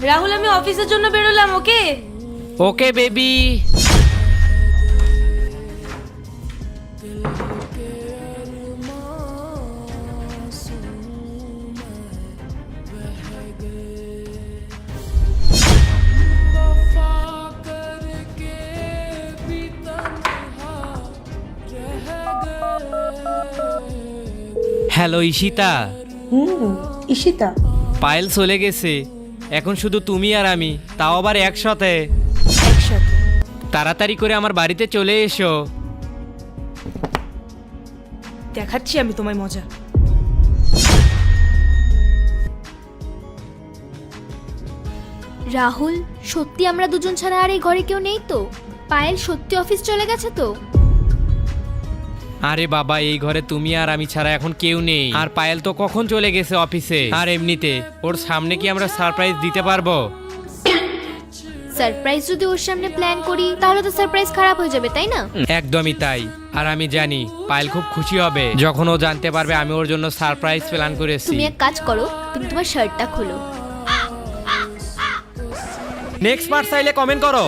রাহুল আমি অফিসের জন্য বেরোলাম। Okay okay baby. Hello Ishita. Ishita, Payel চলে গেছে, এখন শুধু তুমি আর আমি, তাও আবার একসাথে। একসাথে। তাড়াতাড়ি করে আমার বাড়িতে চলে এসো। দেখাচ্ছি আমি তোমায় মজা। রাহুল, সত্যি আমরা দুজন ছাড়া আর এই ঘরে কেউ নেই তো? পায়েল সত্যি অফিস চলে গেছে তো? আরে বাবা, এই ঘরে তুমি আর আমি ছাড়া এখন কেউ নেই। আর পায়েল তো কখন চলে গেছে অফিসে। আর এমনিতে ওর সামনে কি আমরা সারপ্রাইজ দিতে পারবো? সারপ্রাইজ যদি ওর সামনে প্ল্যান করি তাহলে তো সারপ্রাইজ খারাপ হয়ে যাবে, তাই না? একদমই তাই। আর আমি জানি পায়েল খুব খুশি হবে যখন ও জানতে পারবে আমি ওর জন্য সারপ্রাইজ প্ল্যান করেছি। তুমি এক কাজ করো, তুমি তোমার শার্টটা খোলো। নেক্সট পার্ট চাইলে কমেন্ট করো।